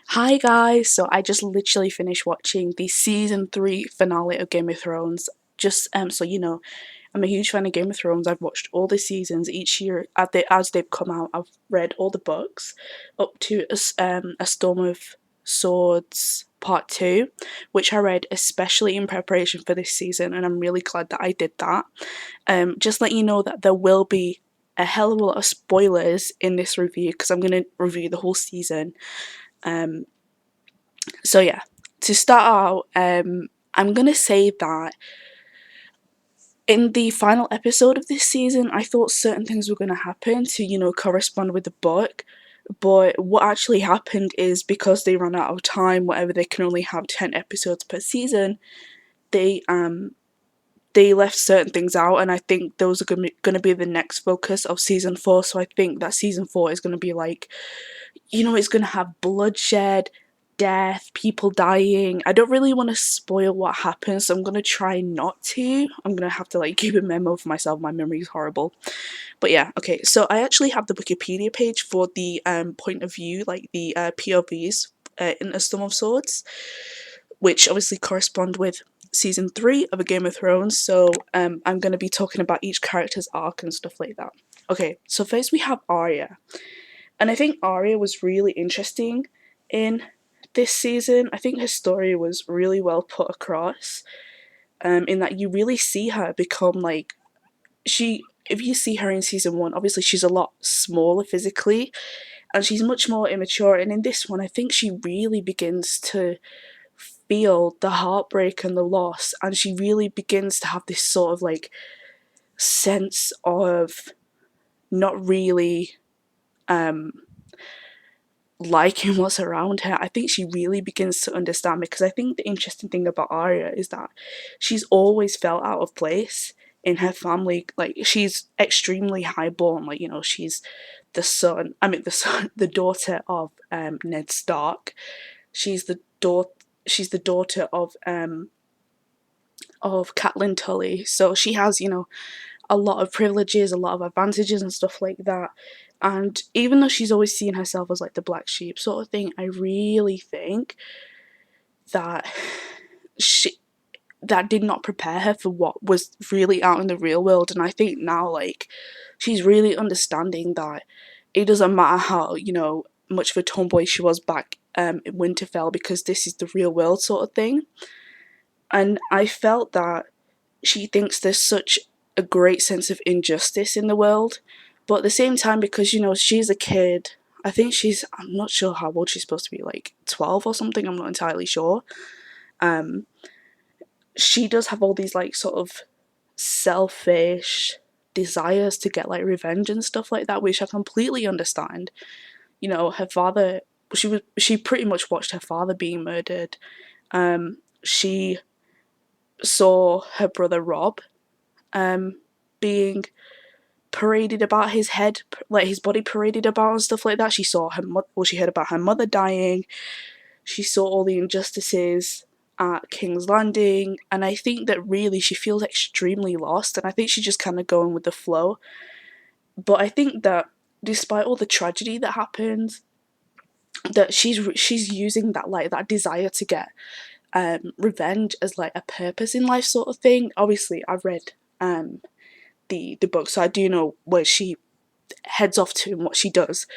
Hi guys, so I just literally finished watching the season 3 finale of Game of Thrones. Just so you know, I'm a huge fan of Game of Thrones. I've watched all the seasons each year as they've come out. I've read all the books up to a Storm of Swords Part 2, which I read especially in preparation for this season, and I'm really glad that I did that. Just let you know that there will be a hell of a lot of spoilers in this review because I'm going to review the whole season. Um, so yeah, to start out, I'm gonna say that in the final episode of this season, I thought certain things were gonna happen to correspond with the book. But what actually happened is because they ran out of time, whatever they can only have 10 episodes per season, they they left certain things out, and I think those are gonna be the next focus of season 4. So I think that season 4 is gonna be like, it's gonna have bloodshed, death, people dying. I don't really want to spoil what happens, so I'm gonna try not to. I'm gonna have to keep a memo for myself. My memory is horrible. But yeah, okay. So I actually have the Wikipedia page for the point of view, like the POVs in A Storm of Swords, which obviously correspond with season 3 of A Game of Thrones. So I'm gonna be talking about each character's arc and stuff like that. Okay, so first we have Arya. And I think Arya was really interesting in this season. I think her story was really well put across, in that you really see her become if you see her in season 1, obviously she's a lot smaller physically and she's much more immature. And in this one, I think she really begins to feel the heartbreak and the loss, and she really begins to have this sort of sense of not really um liking what's around her. I think she really begins to understand, because I think the interesting thing about Arya is that she's always felt out of place in her family. Like, she's extremely highborn. She's the daughter of Ned Stark. She's the daughter. She's the daughter of Catelyn Tully. So she has a lot of privileges, a lot of advantages and stuff like that. And even though she's always seen herself as the black sheep sort of thing, I really think that she that did not prepare her for what was really out in the real world. And I think now she's really understanding that it doesn't matter how much of a tomboy she was back in Winterfell, because this is the real world sort of thing. And I felt that she thinks there's such a great sense of injustice in the world, but at the same time, because she's a kid. I think I'm not sure how old she's supposed to be, like 12 or something, I'm not entirely sure. um she does have all these sort of selfish desires to get revenge and stuff like that, which I completely understand. Her father, she pretty much watched her father being murdered. She saw her brother Rob being paraded about, his head, his body paraded about and stuff like that. She saw she heard about her mother dying. She saw all the injustices at King's Landing, and I think that really she feels extremely lost, and I think she's just kind of going with the flow. But I think that despite all the tragedy that happens, that she's using that desire to get revenge as a purpose in life sort of thing. Obviously, I've read the book, so I do know where she heads off to and what she does.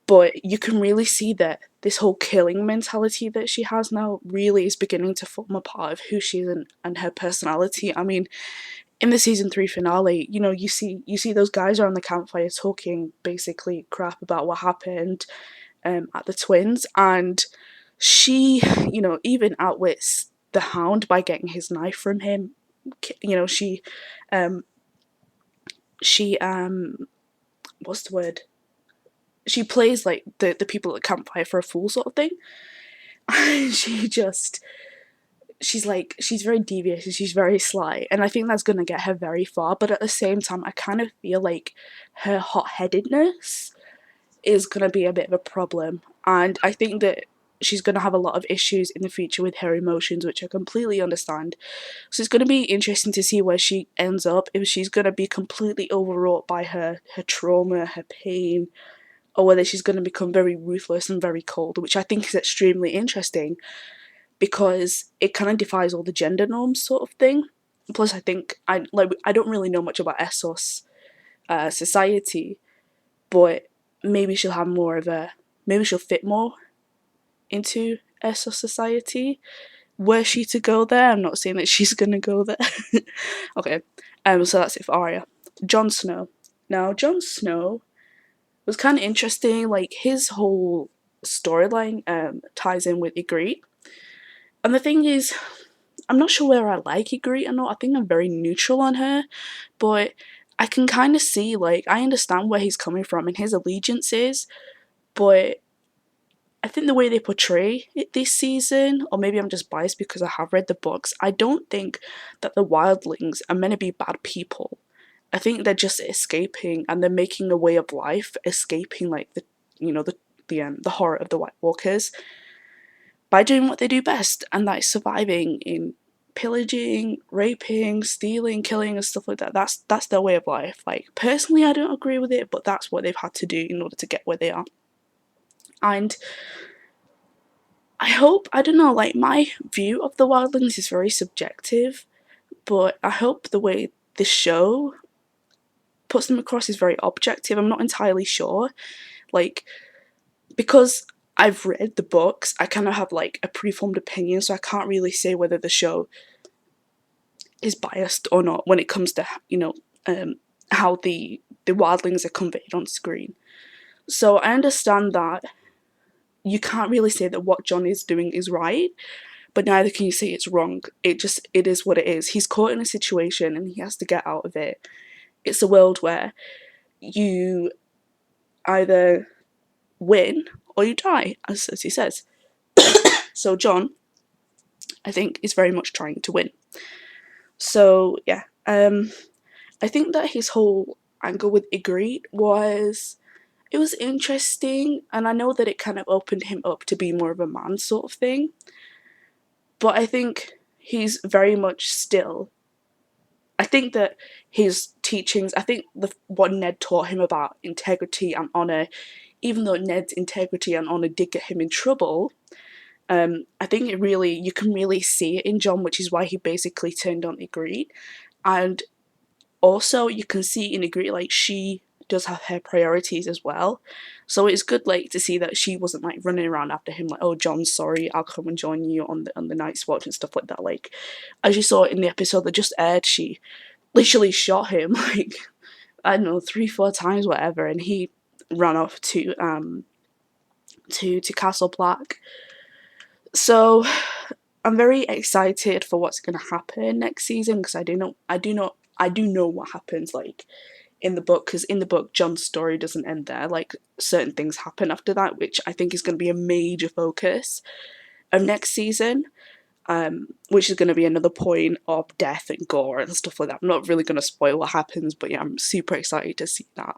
But you can really see that this whole killing mentality that she has now really is beginning to form a part of who she is, and her personality. I mean, in the season 3 finale, you see those guys around the campfire talking basically crap about what happened at the twins, and she, even outwits the Hound by getting his knife from him. Um, she what's the word? She plays the people at the campfire for a fool sort of thing. And she's very devious and she's very sly, and I think that's gonna get her very far. But at the same time, I kind of feel like her hot-headedness is gonna be a bit of a problem, and I think that she's gonna have a lot of issues in the future with her emotions, which I completely understand. So it's gonna be interesting to see where she ends up, if she's gonna be completely overwrought by her trauma, her pain, or whether she's going to become very ruthless and very cold, which I think is extremely interesting because it kind of defies all the gender norms sort of thing. Plus, I think I don't really know much about Essos society, but maybe she'll have more of a maybe she'll fit more into Essos society. Were she to go there, I'm not saying that she's gonna go there. Okay, so that's it for Arya. Jon Snow. Now, Jon Snow was kind of interesting. Like his whole storyline ties in with Ygritte, and the thing is, I'm not sure whether I like Ygritte or not. I think I'm very neutral on her, but I can kind of see, like, I understand where he's coming from and his allegiances, but I think the way they portray it this season, or maybe I'm just biased because I have read the books, I don't think that the wildlings are meant to be bad people. I think they're just escaping and they're making a way of life, escaping like the you know the horror of the White Walkers by doing what they do best, and that is surviving in pillaging, raping, stealing, killing, and stuff like that. That's their way of life. Like personally, I don't agree with it, but that's what they've had to do in order to get where they are. And I hope, I don't know, like my view of the wildlings is very subjective, but I hope the way this show puts them across is very objective. I'm not entirely sure. Like, because I've read the books, I kind of have like a preformed opinion, so I can't really say whether the show is biased or not when it comes to, how the wildlings are conveyed on screen. So I understand that you can't really say that what Jon is doing is right, but neither can you say it's wrong. It is what it is. He's caught in a situation and he has to get out of it. It's a world where you either win or you die, as he says. So Jon, I think, is very much trying to win. So yeah, I think that his whole angle with Ygritte was interesting, and I know that it kind of opened him up to be more of a man sort of thing. But I think he's very much still. I think that his teachings, I think what Ned taught him about integrity and honor, even though Ned's integrity and honor did get him in trouble, I think you can really see it in Jon, which is why he basically turned on Ygritte. And also you can see in Ygritte, like, she does have her priorities as well. So it's good, like, to see that she wasn't like running around after him like, oh Jon, sorry, I'll come and join you on the Night's Watch and stuff like that. Like, as you saw in the episode that just aired, she literally shot him like, I don't know, 3-4 times, whatever, and he ran off to Castle Black. So I'm very excited for what's going to happen next season, because I do know what happens, like, in the book, because in the book Jon's story doesn't end there. Like, certain things happen after that, which I think is going to be a major focus of next season, which is going to be another point of death and gore and stuff like that. I'm not really going to spoil what happens, but yeah, I'm super excited to see that.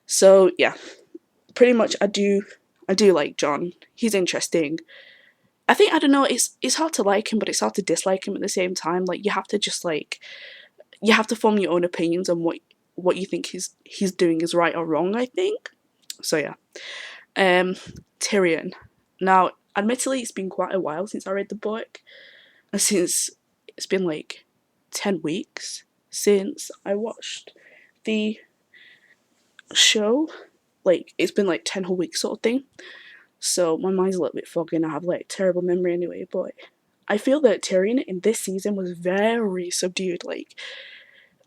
So yeah, pretty much I do like Jon. He's interesting. I think, I don't know, it's hard to like him, but it's hard to dislike him at the same time. Like, you have to just, like, you have to form your own opinions on what you think he's doing is right or wrong, I think. So yeah. Tyrion. Now, admittedly, it's been quite a while since I read the book, and since it's been like 10 weeks since I watched the show. Like, it's been like 10 whole weeks sort of thing. So my mind's a little bit foggy and I have like terrible memory anyway, but I feel that Tyrion in this season was very subdued. Like,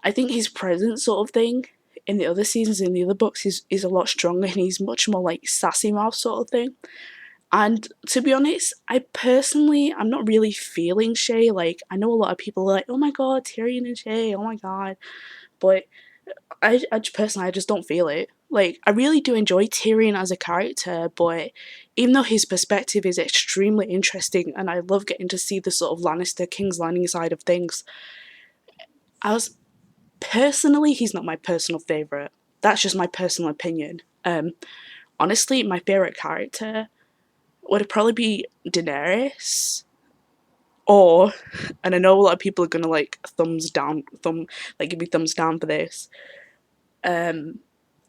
I think his presence sort of thing in the other seasons, in the other books, is a lot stronger, and he's much more like sassy mouth sort of thing. And to be honest, I'm not really feeling Shay. Like, I know a lot of people are like, oh my god, Tyrion and Shay, oh my god. But I just don't feel it. Like, I really do enjoy Tyrion as a character, but even though his perspective is extremely interesting, and I love getting to see the sort of Lannister King's Landing side of things, personally, he's not my personal favourite. That's just my personal opinion. Honestly, my favourite character would probably be Daenerys, or, and I know a lot of people are gonna like give me thumbs down for this,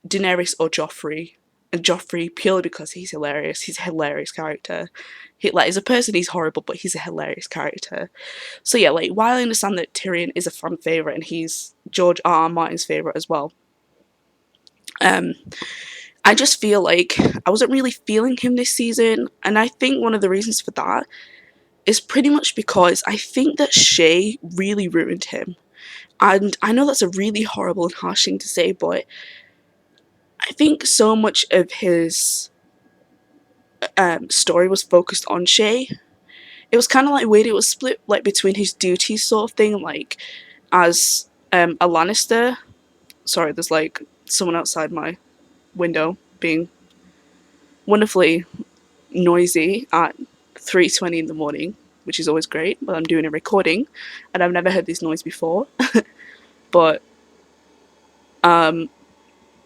Daenerys or Joffrey. and Joffrey purely because he's hilarious. He's a hilarious character. Like as a person, he's horrible, but he's a hilarious character. So yeah, like while I understand that Tyrion is a fan favorite and he's George R. R. Martin's favorite as well, um, I just feel like I wasn't really feeling him this season, and I think one of the reasons for that is pretty much because I think that Shay really ruined him. And I know that's a really horrible and harsh thing to say, but I think so much of his story was focused on Shay. It was kind of like weird. It was split like between his duties, sort of thing, like as a Lannister. Sorry, there's like someone outside my window being wonderfully noisy at 3:20 in the morning, which is always great. But I'm doing a recording, and I've never heard this noise before. But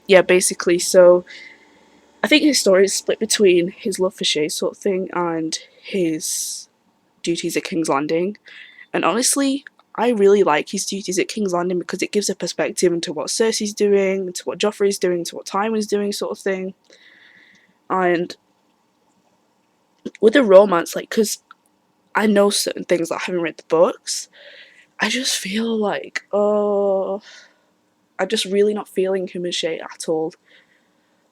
yeah, basically, so I think his story is split between his love for Shay sort of thing and his duties at King's Landing. And honestly, I really like his duties at King's Landing because it gives a perspective into what Cersei's doing, into what Joffrey's doing, into what Tywin's doing, sort of thing. And with the romance, like, because I know certain things that I haven't read the books, I just feel like, oh, I'm just really not feeling him and Shay at all.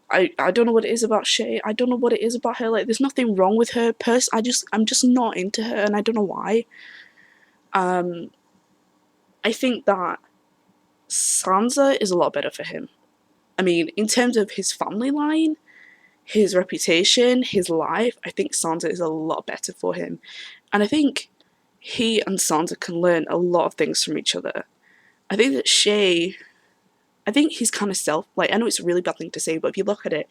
I don't know what it is about Shay. I don't know what it is about her. Like, there's nothing wrong with her. I'm just not into her, and I don't know why. I think that Sansa is a lot better for him. I mean, in terms of his family line, his reputation, his life, I think Sansa is a lot better for him. And I think he and Sansa can learn a lot of things from each other. I think that Shay, I think he's kind of like, I know it's a really bad thing to say, but if you look at it,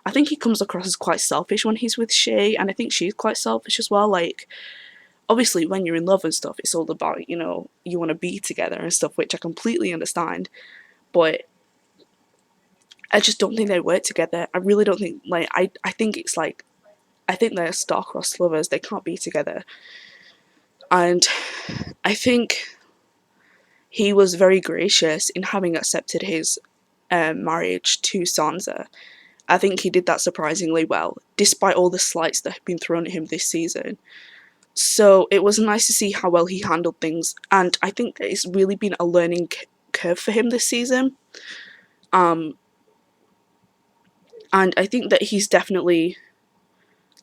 I think he comes across as quite selfish when he's with Shay, and I think she's quite selfish as well. Like, obviously, when you're in love and stuff, it's all about, you want to be together and stuff, which I completely understand. But I just don't think they work together. I really don't think, like, I think it's like, I think they're star-crossed lovers. They can't be together. And I think he was very gracious in having accepted his marriage to Sansa. I think he did that surprisingly well, despite all the slights that have been thrown at him this season. So it was nice to see how well he handled things, and I think that it's really been a learning curve for him this season. And I think that he's definitely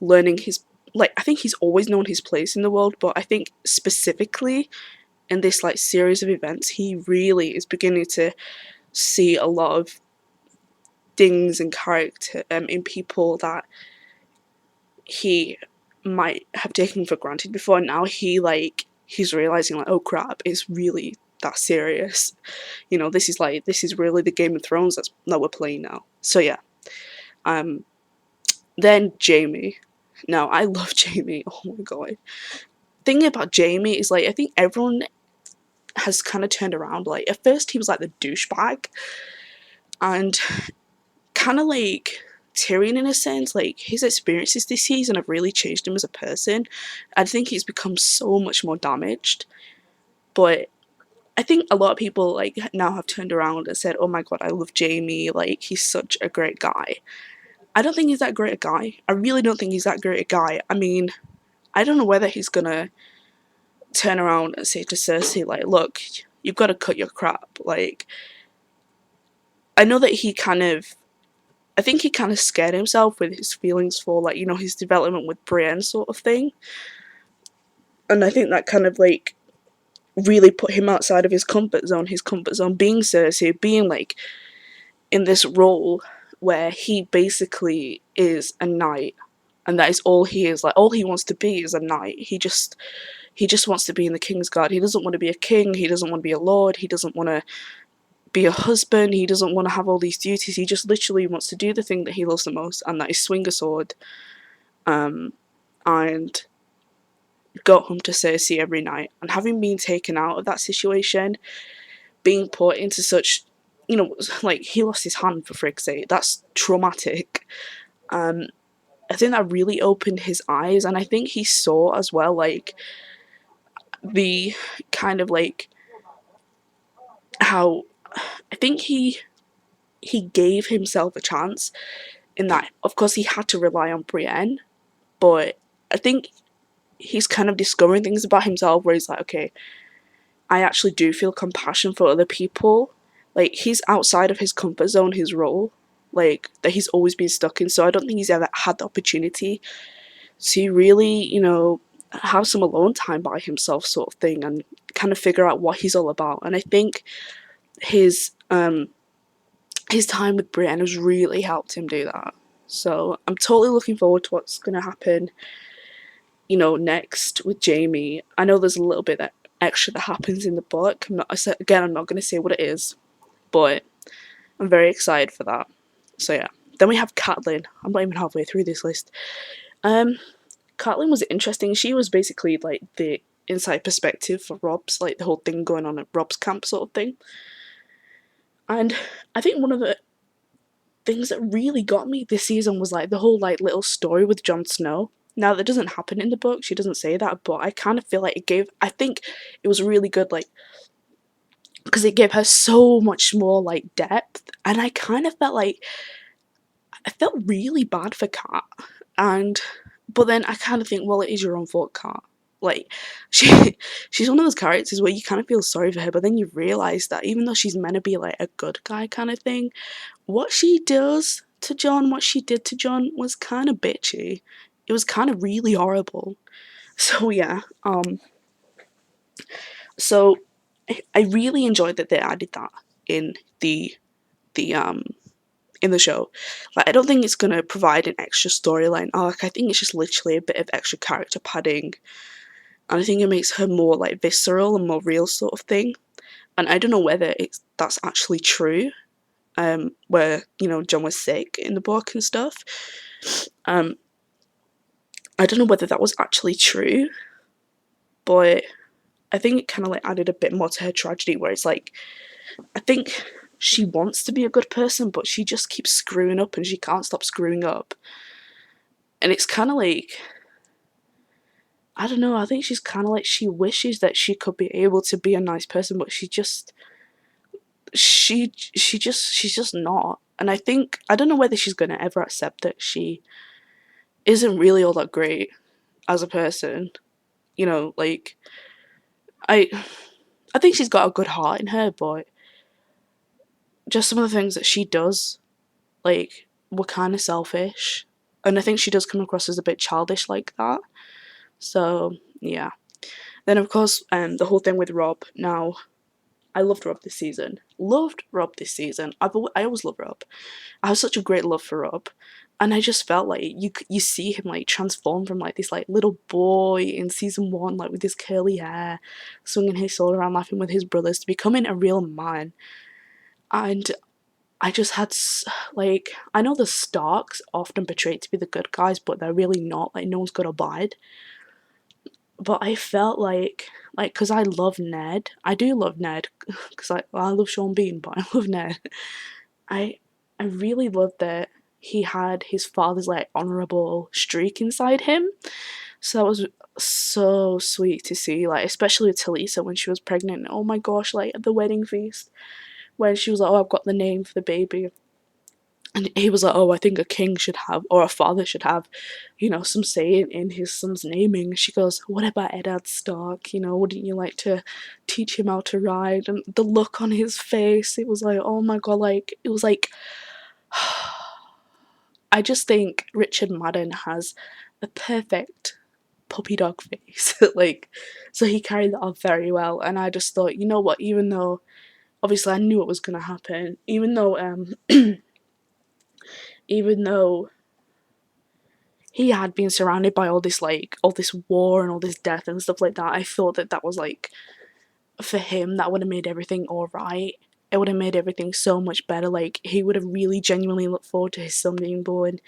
learning his, like, I think he's always known his place in the world, but I think specifically in this like series of events, he really is beginning to see a lot of things and character in people that he might have taken for granted before. Now he's realizing like, oh crap, it's really that serious. This is really the Game of Thrones that we're playing now. So yeah. Then Jaime. Now I love Jaime. Oh my god. Thing about Jaime is, like, I think everyone has kind of turned around. Like, at first he was like the douchebag, and kind of like Tyrion in a sense. Like, his experiences this season have really changed him as a person. I think he's become so much more damaged. But I think a lot of people like now have turned around and said, "Oh my god, I love Jaime. Like, he's such a great guy." I don't think he's that great a guy. I really don't think he's that great a guy. I mean, I don't know whether he's gonna turn around and say to Cersei, like, look, you've got to cut your crap. Like, I know that I think he kind of scared himself with his feelings for, like, his development with Brienne sort of thing. And I think that kind of, like, really put him outside of his comfort zone being Cersei, being, like, in this role where he basically is a knight. And that is all he is. Like, all he wants to be is a knight. He just wants to be in the King's Guard. He doesn't want to be a king. He doesn't want to be a lord. He doesn't want to be a husband. He doesn't want to have all these duties. He just literally wants to do the thing that he loves the most, and that is swing a sword, and go home to Cersei every night. And having been taken out of that situation, being put into such, like, he lost his hand, for frig's sake. That's traumatic. I think that really opened his eyes, and I think he saw as well, like, the kind of, like, how I think he gave himself a chance in that, of course, he had to rely on Brienne, but I think he's kind of discovering things about himself where he's like, okay, I actually do feel compassion for other people. Like, he's outside of his comfort zone, his role, like, that he's always been stuck in. So I don't think he's ever had the opportunity to really, have some alone time by himself, sort of thing, and kind of figure out what he's all about. And I think his his time with Brienne has really helped him do that. So I'm totally looking forward to what's going to happen, next with Jamie. I know there's a little bit that extra that happens in the book. I'm not going to say what it is, but I'm very excited for that. So yeah. Then we have Catelyn. I'm not even halfway through this list. Um, Catelyn was interesting. She was basically like the inside perspective for Rob's, like the whole thing going on at Rob's camp, sort of thing. And I think one of the things that really got me this season was like the whole like little story with Jon Snow. Now that doesn't happen in the book, she doesn't say that, but I kind of feel like I think it was really good, like, because it gave her so much more like depth, and I kind of felt like I felt really bad for Kat, and but then I kind of think, well, it is your own fault, Kat. Like, she she's one of those characters where you kind of feel sorry for her, but then you realize that even though she's meant to be like a good guy kind of thing, what she does to Jon, what she did to Jon was kind of bitchy. It was kind of really horrible. So yeah, so I really enjoyed that they added that in the in the show. Like, I don't think it's gonna provide an extra storyline arc. I think it's just literally a bit of extra character padding, and I think it makes her more like visceral and more real, sort of thing. And I don't know whether that's actually true. Where Jon was sick in the book and stuff. Um, I don't know whether that was actually true, but I think it kind of like added a bit more to her tragedy, where it's like, I think she wants to be a good person, but she just keeps screwing up and she can't stop screwing up. And it's kind of like, I don't know, I think she's kind of like, she wishes that she could be able to be a nice person, but she's just not. And I think, I don't know whether she's going to ever accept that she isn't really all that great as a person. Like, I I think she's got a good heart in her, but just some of the things that she does, like, were kind of selfish. And I think she does come across as a bit childish like that. So, yeah. Then, of course, the whole thing with Rob. Now, I loved Rob this season. Loved Rob this season. I always love Rob. I have such a great love for Rob. And I just felt like you see him like transform from like this like little boy in season 1, like with his curly hair, swinging his sword around, laughing with his brothers, to becoming a real man. And I just had like, I know the Starks often portrayed to be the good guys, but they're really not. Like, no one's gonna abide. But I felt like, because I love Ned. I do love Ned because I love Sean Bean, but I love Ned. I I really loved that he had his father's like honorable streak inside him. So that was so sweet to see, like, especially with Talisa when she was pregnant. Oh my gosh, like at the wedding feast when she was like, "Oh, I've got the name for the baby." And he was like, "Oh, I think a king should have, or a father should have, some say in his son's naming." She goes, "What about Eddard Stark? Wouldn't you like to teach him how to ride?" And the look on his face, it was like, oh my god, like, it was like, I just think Richard Madden has a perfect puppy dog face. Like, so he carried that off very well. And I just thought, you know what, even though, obviously I knew what was going to happen, even though he had been surrounded by all this war and all this death and stuff like that, I thought that was like, for him, that would have made everything alright. It would have made everything so much better. Like, he would have really genuinely looked forward to his son being born.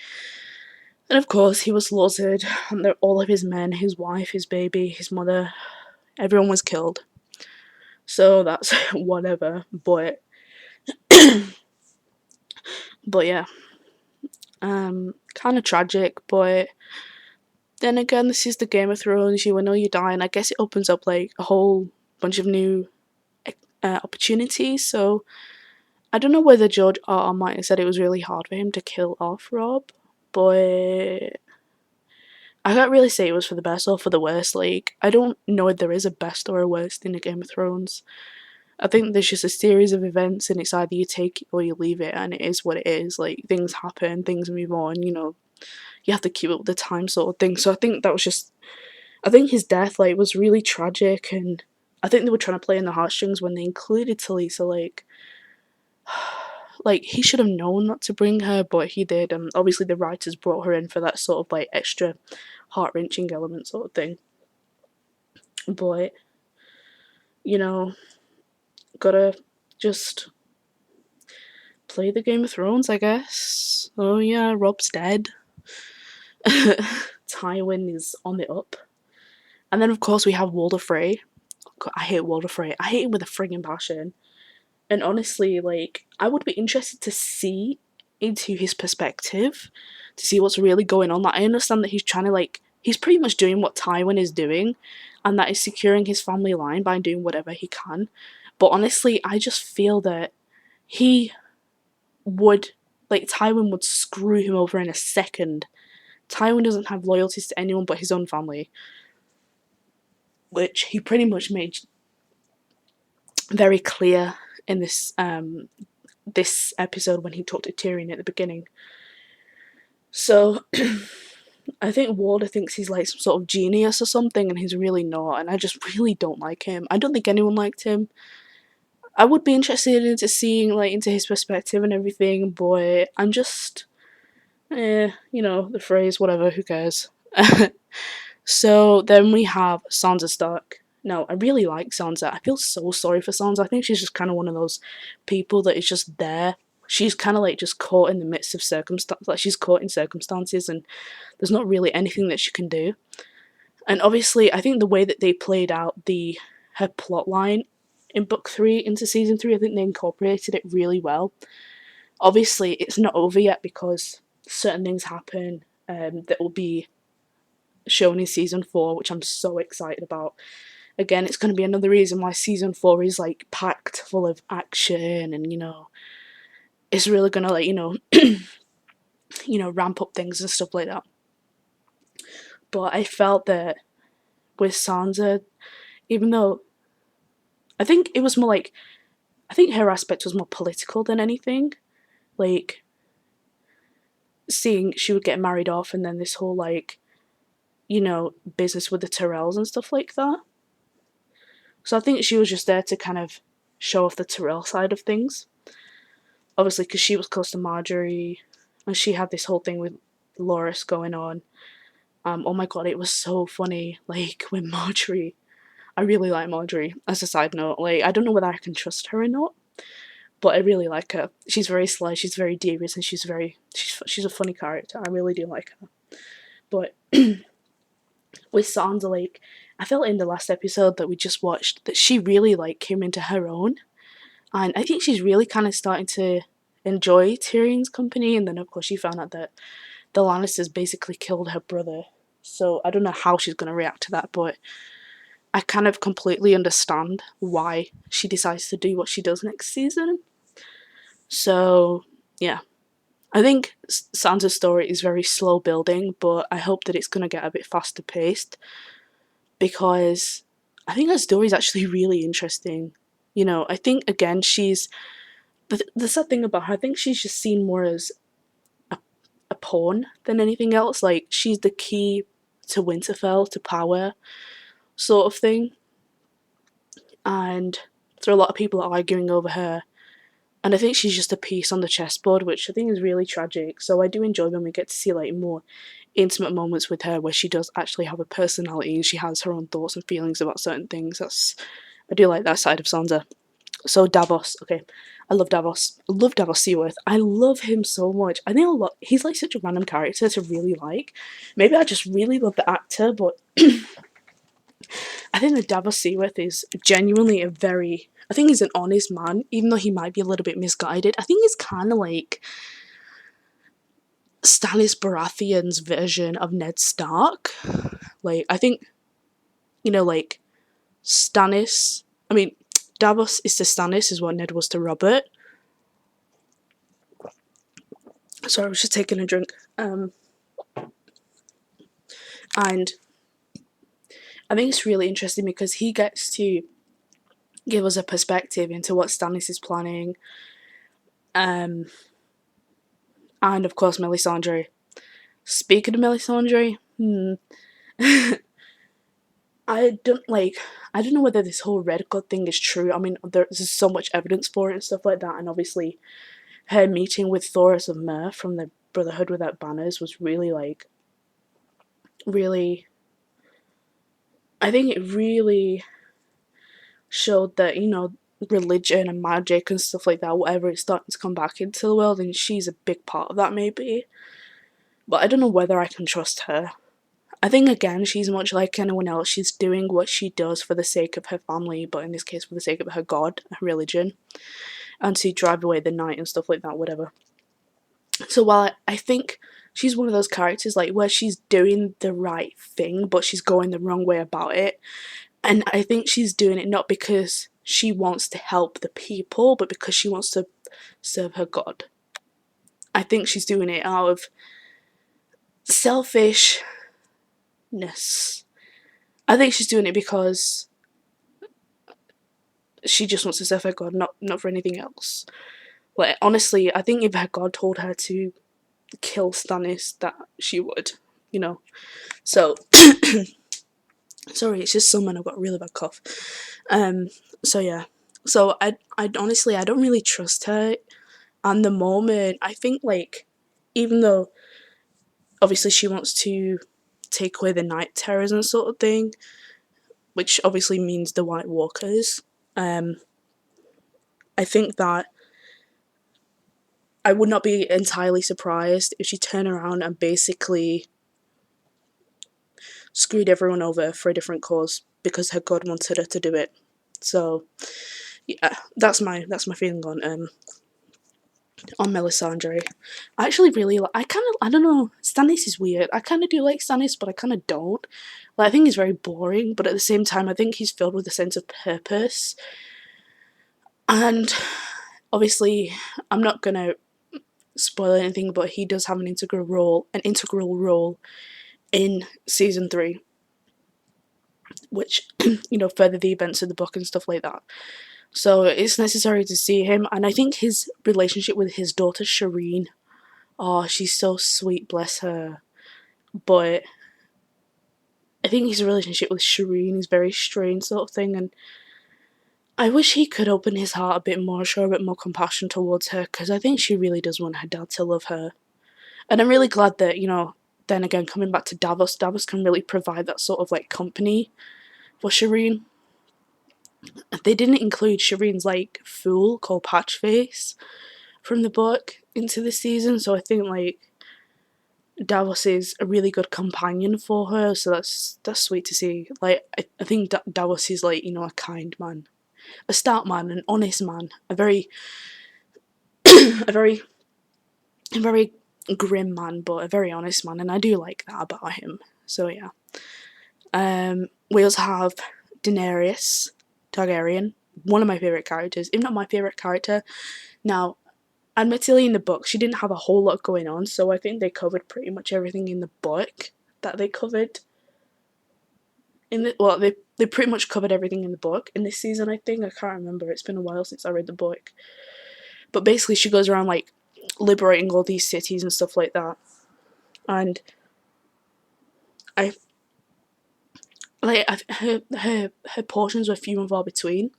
And of course, he was slaughtered, and all of his men, his wife, his baby, his mother, everyone was killed. So that's whatever. But yeah, kind of tragic. But then again, this is the Game of Thrones. You will know you die, and I guess it opens up like a whole bunch of new opportunities. So I don't know whether George R. R. Martin said it was really hard for him to kill off Rob, but I can't really say it was for the best or for the worst. Like, I don't know if there is a best or a worst in a Game of Thrones. I think there's just a series of events, and it's either you take it or you leave it, and it is what it is. Like, things happen, things move on, you have to keep up with the time sort of thing. So I think that was just, I think his death, like, was really tragic, and I think they were trying to play in the heartstrings when they included Talisa, like he should have known not to bring her, but he did, and obviously the writers brought her in for that sort of, like, extra heart-wrenching element sort of thing. But, you know, gotta just play the Game of Thrones, I guess. Oh yeah, Rob's dead. Tywin is on the up. And then, of course, we have Walder Frey. God, I hate Walder Frey. I hate him with a friggin' passion. And honestly, like, I would be interested to see into his perspective, to see what's really going on. Like, I understand that he's trying to, like, he's pretty much doing what Tywin is doing, and that is securing his family line by doing whatever he can. But honestly, I just feel that he would, like, Tywin would screw him over in a second. Tywin doesn't have loyalties to anyone but his own family, which he pretty much made very clear in this episode when he talked to Tyrion at the beginning. So I think Walder thinks he's like some sort of genius or something, and he's really not. And I just really don't like him. I don't think anyone liked him. I would be interested into seeing, like, into his perspective and everything, but I'm just, the phrase, whatever, who cares? So then we have Sansa Stark. Now, I really like Sansa. I feel so sorry for Sansa. I think she's just kind of one of those people that is just there. She's kind of like just caught in the midst of circumstance. Like, she's caught in circumstances, and there's not really anything that she can do. And obviously, I think the way that they played out her plot line in book 3 into season 3, I think they incorporated it really well. Obviously, it's not over yet because certain things happen that will be shown in season 4, which I'm so excited about. Again, it's going to be another reason why season 4 is, like, packed full of action, and it's really going to, like, ramp up things and stuff like that. But I felt that with Sansa, even though I think it was more like, I think her aspect was more political than anything. Like, seeing she would get married off, and then this whole, like, business with the Tyrells and stuff like that. So I think she was just there to kind of show off the Tyrell side of things. Obviously, because she was close to Marjorie, and she had this whole thing with Loras going on. Oh my god, it was so funny. Like, with Marjorie, I really like Marjorie. As a side note, like, I don't know whether I can trust her or not, but I really like her. She's very sly, she's very devious, and she's a funny character. I really do like her. But with Sansa, like, I felt in the last episode that we just watched that she really, like, came into her own, and I think she's really kind of starting to enjoy Tyrion's company. And then, of course, she found out that the Lannisters basically killed her brother. So I don't know how she's going to react to that, but I kind of completely understand why she decides to do what she does next season. So, yeah. I think Sansa's story is very slow building, but I hope that it's going to get a bit faster paced, because I think her story is actually really interesting. I think, again, she's... The sad thing about her, I think she's just seen more as a pawn than anything else. Like, she's the key to Winterfell, to power, sort of thing. And there are a lot of people arguing over her. And I think she's just a piece on the chessboard, which I think is really tragic. So I do enjoy when we get to see, like, more intimate moments with her where she does actually have a personality and she has her own thoughts and feelings about certain things. I do like that side of Sansa. So Davos, okay. I love Davos. I love Davos Seaworth. I love him so much. I think he's like such a random character to really like. Maybe I just really love the actor, but I think that Davos Seaworth is genuinely I think he's an honest man, even though he might be a little bit misguided. I think he's kind of like Stannis Baratheon's version of Ned Stark. Like, I think, like, Davos is to Stannis is what Ned was to Robert. Sorry, I was just taking a drink. And I think it's really interesting because he gets to give us a perspective into what Stannis is planning. And of course, Melisandre. Speaking of Melisandre, I don't know whether this whole Red God thing is true. I mean, there's so much evidence for it and stuff like that, and obviously her meeting with Thoros of Myr from the Brotherhood Without Banners was really, I think it really showed that, religion and magic and stuff like that, whatever, it's starting to come back into the world, and she's a big part of that, maybe. But I don't know whether I can trust her. I think, again, she's much like anyone else. She's doing what she does for the sake of her family, but in this case, for the sake of her god, her religion, and to drive away the night and stuff like that, whatever. So while I think she's one of those characters, like, where she's doing the right thing, but she's going the wrong way about it, and I think she's doing it not because she wants to help the people, but because she wants to serve her god. I think she's doing it out of selfishness. I think she's doing it because she just wants to serve her god, not for anything else. Like, honestly, I think if her god told her to kill Stannis, that she would, So, sorry, it's just summer and I've got a really bad cough. So yeah. So I honestly, I don't really trust her. And the moment, I think, like, even though obviously she wants to take away the night terrors and sort of thing, which obviously means the White Walkers, I think that I would not be entirely surprised if she turned around and basically screwed everyone over for a different cause because her god wanted her to do it. So yeah, that's my feeling on Melisandre. I actually really I don't know, Stannis is weird. I kind of do like Stannis, but I kind of don't. Like, I think he's very boring, but at the same time I think he's filled with a sense of purpose. And obviously I'm not gonna spoil anything, but he does have an integral role in season 3, which further the events of the book and stuff like that. So it's necessary to see him, and I think his relationship with his daughter Shireen, oh, she's so sweet, bless her. But I think his relationship with Shireen is very strange, sort of thing, and I wish he could open his heart a bit more, show a bit more compassion towards her, because I think she really does want her dad to love her. And I'm really glad that, then again, coming back to Davos can really provide that sort of, like, company for Shireen. They didn't include Shireen's, like, fool called Patchface from the book into the season, so I think, like, Davos is a really good companion for her, so that's sweet to see. Like, I think Davos is, like, a kind man, a stout man, an honest man, a very a very grim man, but a very honest man, and I do like that about him. So yeah. We also have Daenerys Targaryen, one of my favourite characters, if not my favourite character. Now, admittedly, in the book, she didn't have a whole lot going on, so I think they covered pretty much everything in the book that they covered. They pretty much covered everything in the book in this season, I think. I can't remember. It's been a while since I read the book. But basically, she goes around, like, liberating all these cities and stuff like that. And her portions were few and far between.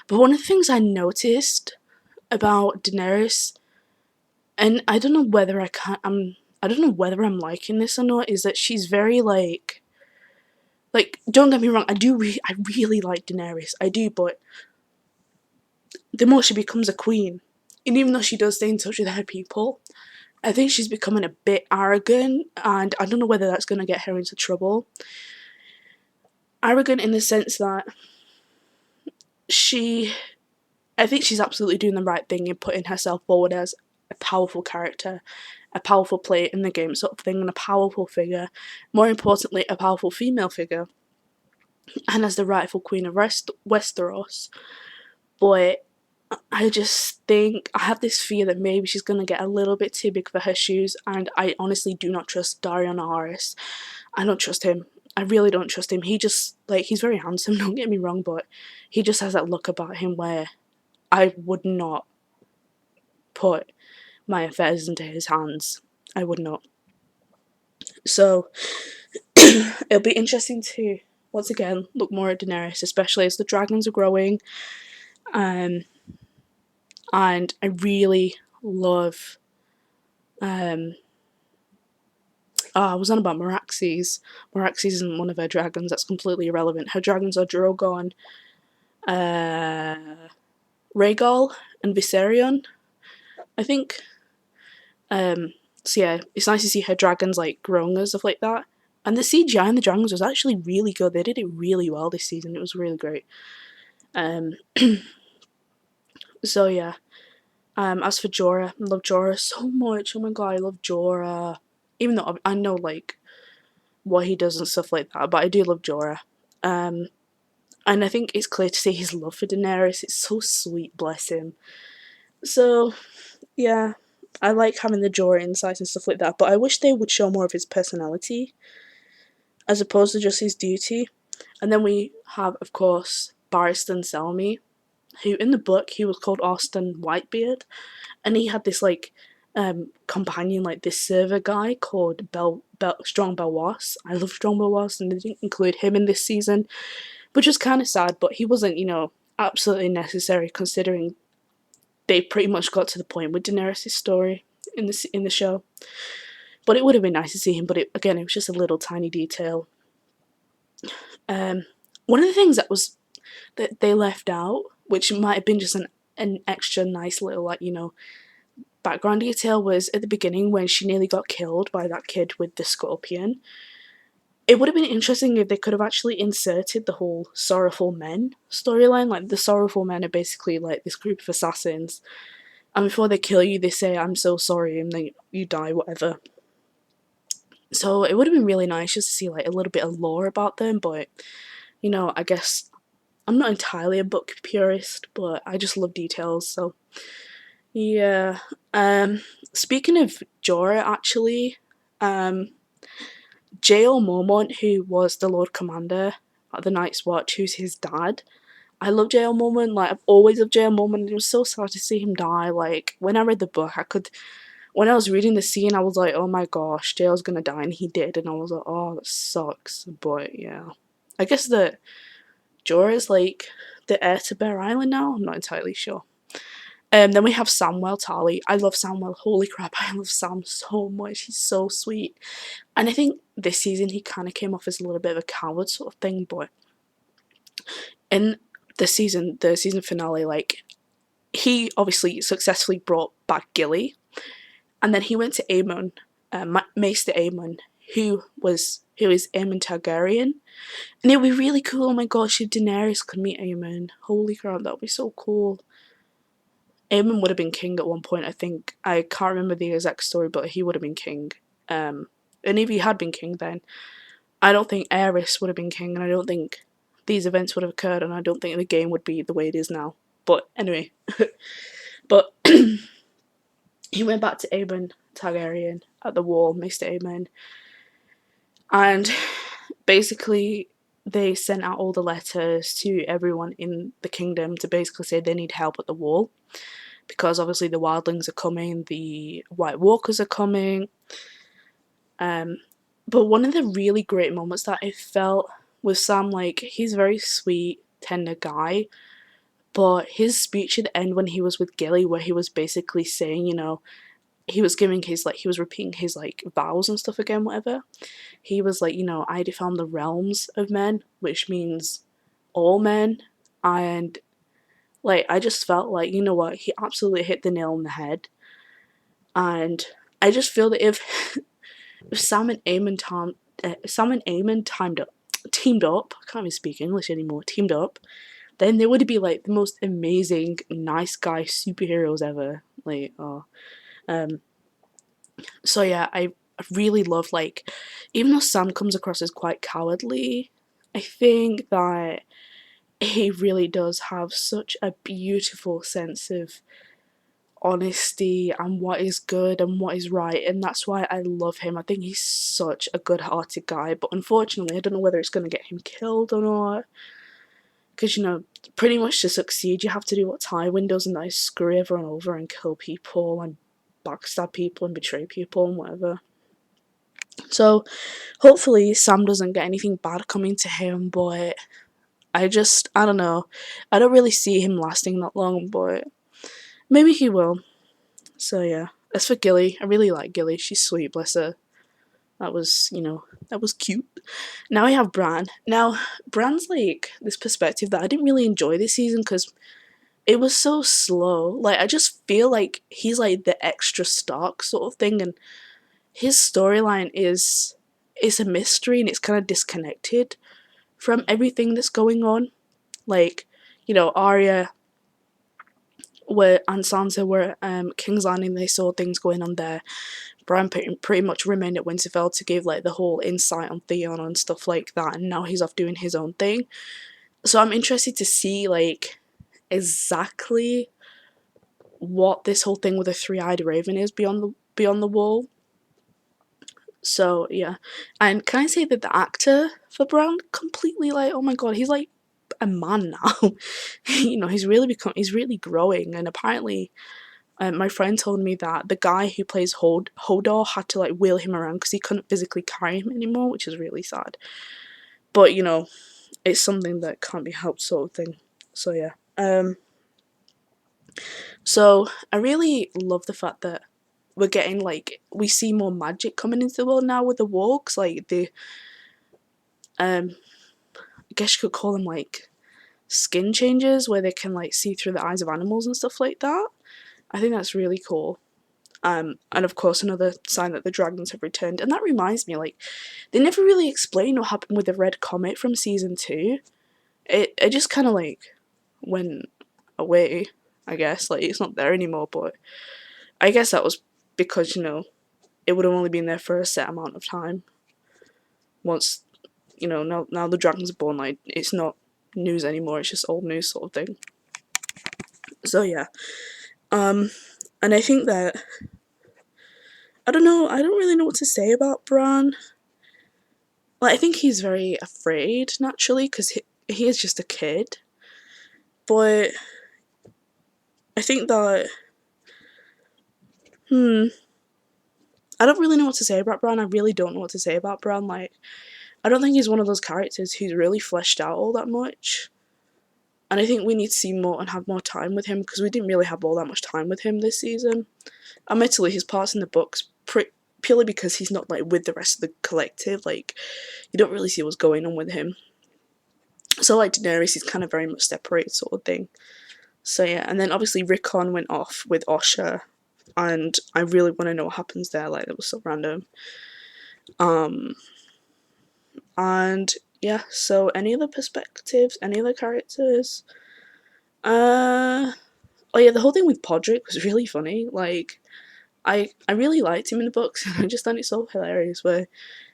But one of the things I noticed about Daenerys, and I don't know whether I don't know whether I'm liking this or not, is that she's very, like, don't get me wrong, I really like Daenerys, I do, but the more she becomes a queen, and even though she does stay in touch with her people, I think she's becoming a bit arrogant, and I don't know whether that's going to get her into trouble. Arrogant in the sense that I think she's absolutely doing the right thing in putting herself forward as a powerful character, a powerful player in the game sort of thing, and a powerful figure. More importantly, a powerful female figure, and as the rightful queen of Westeros. But I just think I have this fear that maybe she's gonna get a little bit too big for her shoes, and I honestly do not trust Dario Naharis. I don't trust him. I really don't trust him. He just like he's very handsome, don't get me wrong, but he just has that look about him where I would not put my affairs into his hands. I would not. So it'll be interesting to once again look more at Daenerys, especially as the dragons are growing. Um, and I really love. I was on about Meraxes. Meraxes isn't one of her dragons. That's completely irrelevant. Her dragons are Drogon, Rhaegal, and Viserion. I think. Um, so yeah, it's nice to see her dragons like growing and stuff like that. And the CGI in the dragons was actually really good. They did it really well this season. It was really great. Um, so yeah. As for Jorah, I love Jorah so much. Oh my god, I love Jorah. Even though I know like what he does and stuff like that, but I do love Jorah. Um, and I think it's clear to see his love for Daenerys. It's so sweet, bless him. So yeah, I like having the Jorah insights and stuff like that, but I wish they would show more of his personality as opposed to just his duty. And then we have, of course, Barristan Selmy, who in the book he was called Austin Whitebeard, and he had this like companion, like this server guy called Strong Belwas. I love Strong Belwas, and they didn't include him in this season, which was kind of sad. But he wasn't, absolutely necessary considering they pretty much got to the point with Daenerys' story in the show. But it would have been nice to see him. But it was just a little tiny detail. One of the things that they left out, which might have been just an extra nice little background detail, was at the beginning when she nearly got killed by that kid with the scorpion. It would have been interesting if they could have actually inserted the whole sorrowful men storyline. Like the sorrowful men are basically like this group of assassins, and before they kill you, they say, "I'm so sorry," and then you die, whatever. So it would have been really nice just to see like a little bit of lore about them, but I guess I'm not entirely a book purist, but I just love details. So yeah. Speaking of Jorah, actually, Jael Mormont, who was the Lord Commander at the Night's Watch, who's his dad. I love Jael Mormont. Like I've always loved Jael Mormont. It was so sad to see him die. Like when I read the book, when I was reading the scene, I was like, oh my gosh, Jael's gonna die, and he did, and I was like, oh, that sucks. But yeah, I guess that Jorah is like the heir to Bear Island now. I'm not entirely sure. Then we have Samwell Tarly. I love Samwell. Holy crap, I love Sam so much. He's so sweet. And I think this season he kind of came off as a little bit of a coward sort of thing, but in the season finale, like he obviously successfully brought back Gilly, and then he went to Aemon, Maester Aemon, who is Aemon Targaryen, and it would be really cool. Oh my gosh, if Daenerys could meet Aemon, holy crap, that would be so cool. Aemon would have been king at one point, I think. I can't remember the exact story, but he would have been king. And if he had been king, then I don't think Aerys would have been king, and I don't think these events would have occurred, and I don't think the game would be the way it is now. But anyway, but he went back to Aemon Targaryen at the wall, Maester Aemon, and basically they sent out all the letters to everyone in the kingdom to basically say they need help at the wall, because obviously the wildlings are coming, the White Walkers are coming. But one of the really great moments that I felt with Sam, like he's a very sweet, tender guy, but his speech at the end when he was with Gilly, where he was basically saying, he was giving his he was repeating his vows and stuff again, whatever. He was like, I define the realms of men, which means all men, and I just felt like, what, he absolutely hit the nail on the head. And I just feel that if Sam and Eamon teamed up, I can't even speak English anymore, teamed up, then they would be like the most amazing, nice guy superheroes ever. So yeah, I really love even though Sam comes across as quite cowardly, I think that he really does have such a beautiful sense of honesty and what is good and what is right, and that's why I love him. I think he's such a good-hearted guy, but unfortunately I don't know whether it's going to get him killed or not, because pretty much to succeed you have to do what Tywin does, and that is screw everyone over and kill people and backstab people and betray people and whatever. So hopefully Sam doesn't get anything bad coming to him, but I don't know, I don't really see him lasting that long, but maybe he will. So yeah. As for Gilly, I really like Gilly. She's sweet, bless her. That was cute. Now I have Bran. Now, Bran's like this perspective that I didn't really enjoy this season because it was so slow. Like, I just feel like he's like the extra Stark sort of thing, and his storyline is a mystery and it's kind of disconnected from everything that's going on. Like, Arya and Sansa were King's Landing. They saw things going on there. Bran pretty much remained at Winterfell to give like the whole insight on Theon and stuff like that, and now he's off doing his own thing. So I'm interested to see like exactly what this whole thing with the three-eyed raven is beyond the wall. So yeah, and can I say that the actor for Bran completely like, oh my god, he's like a man now. He's really growing, and apparently my friend told me that the guy who plays Hodor had to like wheel him around because he couldn't physically carry him anymore, which is really sad. But it's something that can't be helped, sort of thing. So yeah. So I really love the fact that we're getting like we see more magic coming into the world now with the walks, like the I guess you could call them like skin changes where they can like see through the eyes of animals and stuff like that. I think that's really cool. And of course another sign that the dragons have returned. And that reminds me, like, they never really explain what happened with the red comet from season 2. It just kind of like went away, I guess. Like, it's not there anymore, but I guess that was because, it would have only been there for a set amount of time. Once, now the dragons are born, like, it's not news anymore, it's just old news sort of thing. So yeah. And I think that I don't know, I don't really know what to say about Bran. Like, I think he's very afraid, naturally, because he is just a kid. But I think that, I don't really know what to say about Bran. I really don't know what to say about Bran. Like, I don't think he's one of those characters who's really fleshed out all that much. And I think we need to see more and have more time with him, because we didn't really have all that much time with him this season. Admittedly, his parts in the books, purely because he's not like with the rest of the collective, like, you don't really see what's going on with him. So like Daenerys, he's kind of very much separated sort of thing. So yeah, and then obviously Rickon went off with Osha, and I really want to know what happens there. Like, that was so random. And yeah, so any other perspectives, any other characters? Oh yeah, the whole thing with Podrick was really funny. Like, I really liked him in the books, and I just thought it so hilarious where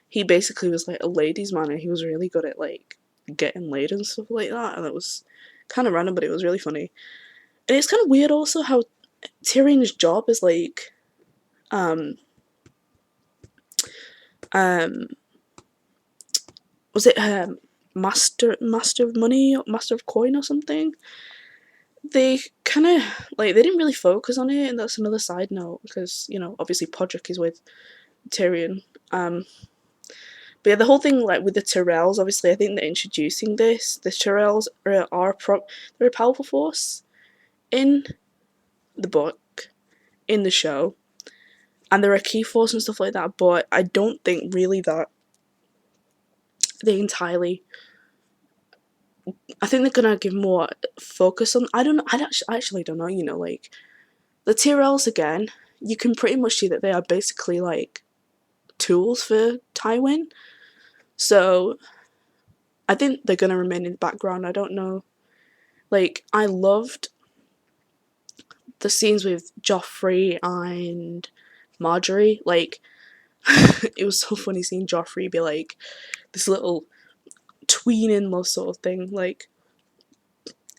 he basically was like a ladies' man, and he was really good at like getting laid and stuff like that, and it was kind of random, but it was really funny. And it's kind of weird also how Tyrion's job is like, was it master of money, master of coin or something? They kind of like, they didn't really focus on it, and that's another side note because obviously Podrick is with Tyrion. But yeah, the whole thing like with the Tyrells, obviously I think they're introducing this. The Tyrells they're a powerful force in the book, in the show, and they're a key force and stuff like that. But I don't think really that they entirely. I think they're gonna give more focus on. I don't know. I actually don't know. Like the Tyrells again, you can pretty much see that they are basically like tools for Tywin. So I think they're gonna remain in the background. I don't know. Like, I loved the scenes with Joffrey and Marjorie. Like, it was so funny seeing Joffrey be like this little tween in-law sort of thing. Like,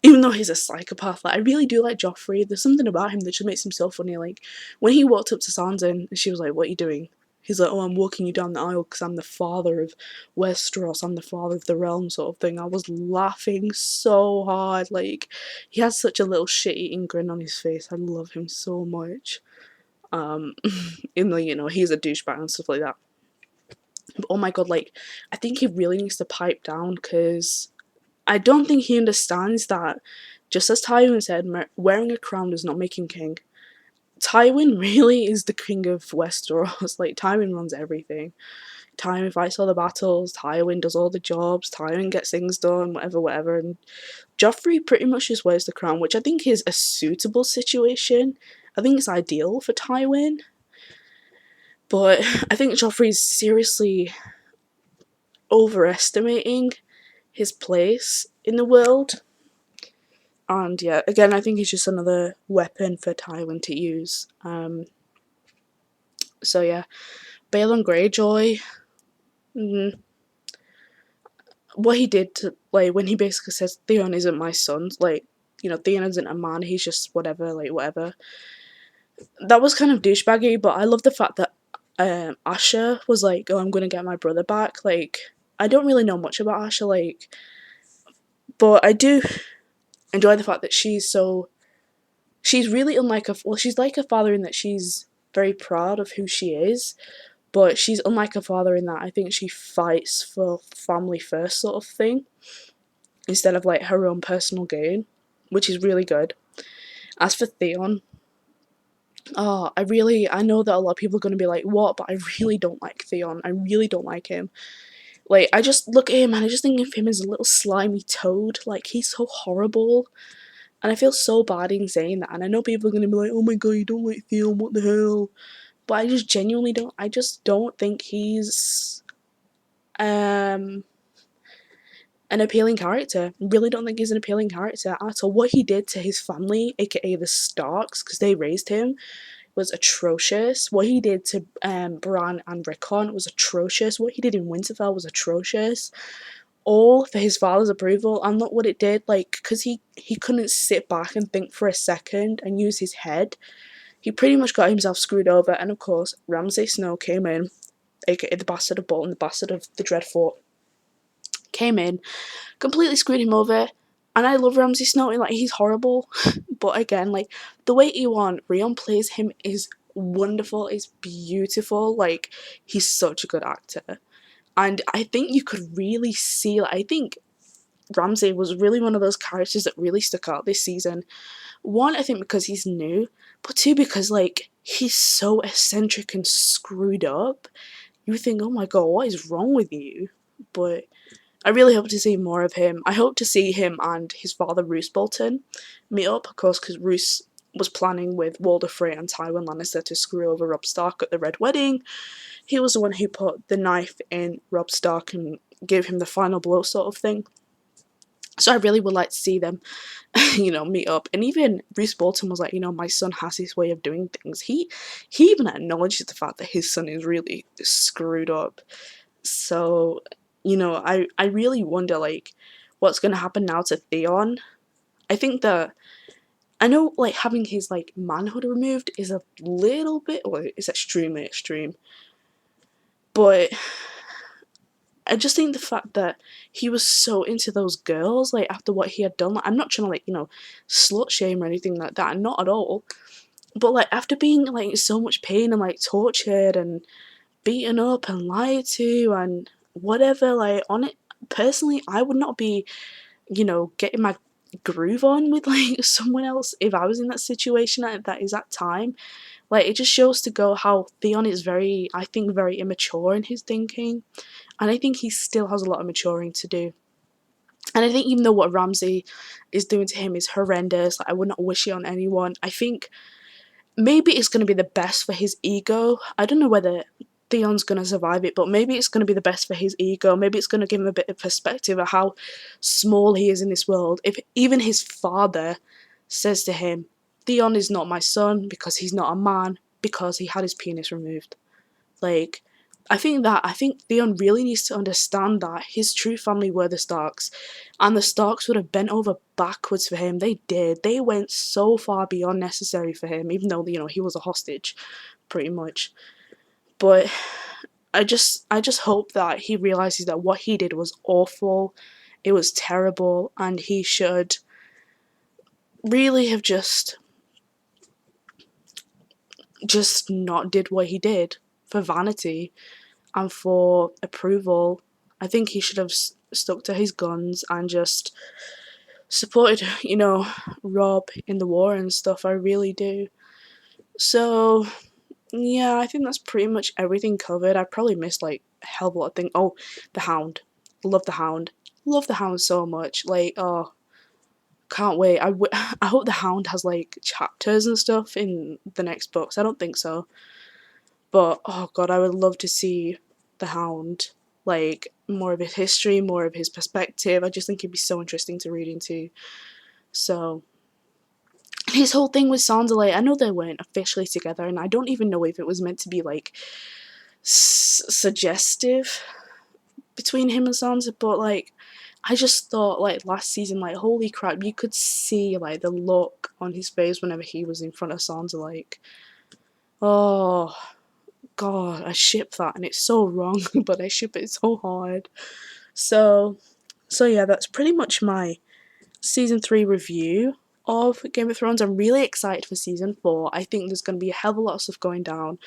even though he's a psychopath, like I really do like Joffrey. There's something about him that just makes him so funny. Like when he walked up to Sansa and she was like, "What are you doing?" He's like, "Oh, I'm walking you down the aisle because I'm the father of Westeros. I'm the father of the realm," sort of thing. I was laughing so hard. Like he has such a little shit-eating grin on his face. I love him so much. Um, Even though he's a douchebag and stuff like that. But oh my god, like I think he really needs to pipe down because I don't think he understands that, just as Tywin said, wearing a crown does not make him king. Tywin really is the king of Westeros. Like, Tywin runs everything. Tywin fights all the battles, Tywin does all the jobs, Tywin gets things done, whatever, whatever. And Joffrey pretty much just wears the crown, which I think is a suitable situation. I think it's ideal for Tywin. But I think Joffrey's seriously overestimating his place in the world. And yeah, again, I think he's just another weapon for Tywin to use. So yeah, Balon Greyjoy, mm, what he did to, like, when he basically says Theon isn't my son, like, Theon isn't a man, he's just whatever, like, whatever. That was kind of douchebaggy, but I love the fact that Asha was like, "Oh, I'm gonna get my brother back." Like, I don't really know much about Asha, like, but I do enjoy the fact that she's really unlike she's like a father in that she's very proud of who she is, but she's unlike her father in that I think she fights for family first sort of thing instead of like her own personal gain, which is really good. As for Theon, I know that a lot of people are going to be like, what? But I really don't like Theon. I really don't like him. Like, I just look at him and I just think of him as a little slimy toad. Like, he's so horrible. And I feel so bad in saying that. And I know people are going to be like, oh my god, you don't like Theon, what the hell? But I just genuinely don't. I just don't think he's an appealing character. Really don't think he's an appealing character at all. What he did to his family, aka the Starks, because they raised him, was atrocious. What he did to Bran and Rickon was atrocious. What he did in Winterfell was atrocious. All for his father's approval, and look what it did. Like, because he couldn't sit back and think for a second and use his head. He pretty much got himself screwed over, and of course, Ramsay Snow came in, aka the Bastard of Bolton, the Bastard of the Dreadfort, came in, completely screwed him over. And I love Ramsay Snow, like, he's horrible. But again, like, the way Rion plays him is wonderful, it's beautiful. Like, he's such a good actor. And I think you could really see, like, I think Ramsay was really one of those characters that really stuck out this season. One, I think because he's new, but two, because, like, he's so eccentric and screwed up. You think, oh my god, what is wrong with you? But I really hope to see more of him. I hope to see him and his father, Roose Bolton, meet up, of course, because Roose was planning with Walder Frey and Tywin Lannister to screw over Robb Stark at the Red Wedding. He was the one who put the knife in Robb Stark and gave him the final blow sort of thing. So I really would like to see them, meet up. And even Roose Bolton was like, my son has his way of doing things. He even acknowledges the fact that his son is really screwed up. So, I really wonder, like, what's going to happen now to Theon. I think that, I know, like, having his, like, manhood removed is a little bit, well, it's extremely extreme. But I just think the fact that he was so into those girls, like, after what he had done, like, I'm not trying to, like, slut shame or anything like that, not at all. But, like, after being, like, so much pain and, like, tortured and beaten up and lied to and whatever, like, on it, personally, I would not be, getting my groove on with, like, someone else if I was in that situation at that exact time. Like, it just shows to go how Theon is I think, very immature in his thinking. And I think he still has a lot of maturing to do. And I think even though what Ramsay is doing to him is horrendous, like, I would not wish it on anyone, I think maybe it's going to be the best for his ego. I don't know whether Theon's going to survive it, but maybe it's going to be the best for his ego. Maybe it's going to give him a bit of perspective of how small he is in this world. If even his father says to him, Theon is not my son because he's not a man, because he had his penis removed. Like, I think Theon really needs to understand that his true family were the Starks, and the Starks would have bent over backwards for him. They did. They went so far beyond necessary for him, even though he was a hostage, pretty much. But I just hope that he realizes that what he did was awful. It was terrible, and he should really have just not did what he did for vanity and for approval. I think he should have stuck to his guns and just supported, Rob in the war and stuff. I really do. So, yeah, I think that's pretty much everything covered. I probably missed like a hell of a lot of things. Oh, the Hound. Love the Hound. Love the Hound so much. Like, oh, can't wait. I hope the Hound has like chapters and stuff in the next books. I don't think so. But oh god, I would love to see the Hound, like more of his history, more of his perspective. I just think it'd be so interesting to read into. So his whole thing with Sansa, like I know they weren't officially together, and I don't even know if it was meant to be like suggestive between him and Sansa, but like I just thought like last season, like holy crap, you could see like the look on his face whenever he was in front of Sansa, like oh god, I ship that, and it's so wrong, but I ship it so hard. So, so yeah, that's pretty much my season 3 review of Game of Thrones. I'm really excited for season 4. I think there's going to be a hell of a lot of stuff going down.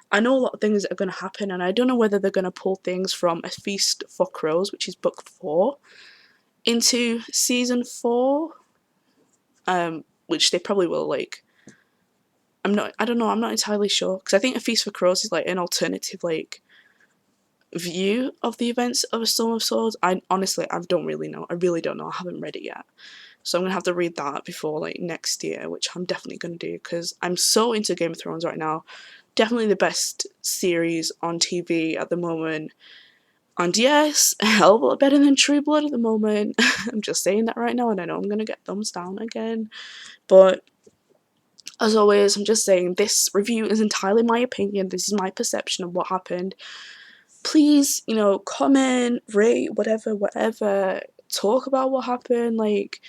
I know a lot of things that are going to happen, and I don't know whether they're going to pull things from A Feast for Crows, which is book 4, into season 4, which they probably will, like, I don't know, I'm not entirely sure, because I think A Feast for Crows is, like, an alternative, like, view of the events of A Storm of Swords. I don't really know. I really don't know. I haven't read it yet. So I'm going to have to read that before, like, next year, which I'm definitely going to do, because I'm so into Game of Thrones right now. Definitely the best series on TV at the moment. And yes, a hell of a lot better than True Blood at the moment. I'm just saying that right now, and I know I'm going to get thumbs down again. But as always, I'm just saying this review is entirely my opinion. This is my perception of what happened. Please, comment, rate, whatever. Talk about what happened, like,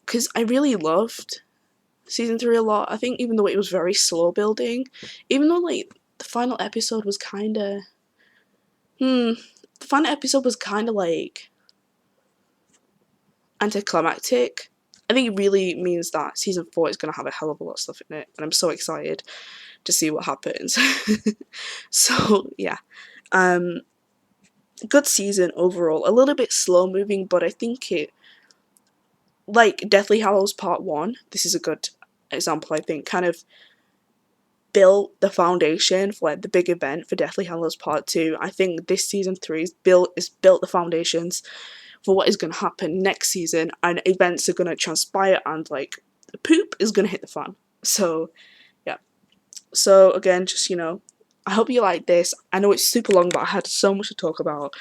because I really loved season 3 a lot. I think even though it was very slow building, even though, like, the final episode was kinda, the final episode was kinda, like, anticlimactic, I think it really means that season 4 is going to have a hell of a lot of stuff in it, and I'm so excited to see what happens. So, yeah. Good season overall. A little bit slow moving, but I think it, like Deathly Hallows Part 1, this is a good example, I think, kind of built the foundation for like the big event for Deathly Hallows Part 2. I think this season 3 is built the foundations for what is going to happen next season, and events are going to transpire, and like the poop is going to hit the fan. So, yeah. So again, just I hope you like this. I know it's super long, but I had so much to talk about.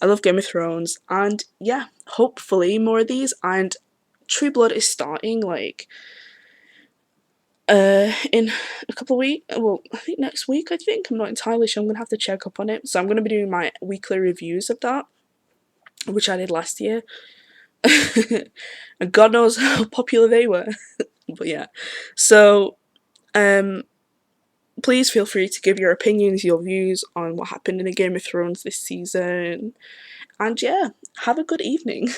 I love Game of Thrones, and yeah, hopefully more of these. And True Blood is starting like in a couple of weeks. Well, I think next week. I think I'm not entirely sure. I'm gonna have to check up on it. So I'm gonna be doing my weekly reviews of that, which I did last year. And God knows how popular they were. But yeah, so please feel free to give your opinions, your views on what happened in the Game of Thrones this season. And yeah, have a good evening.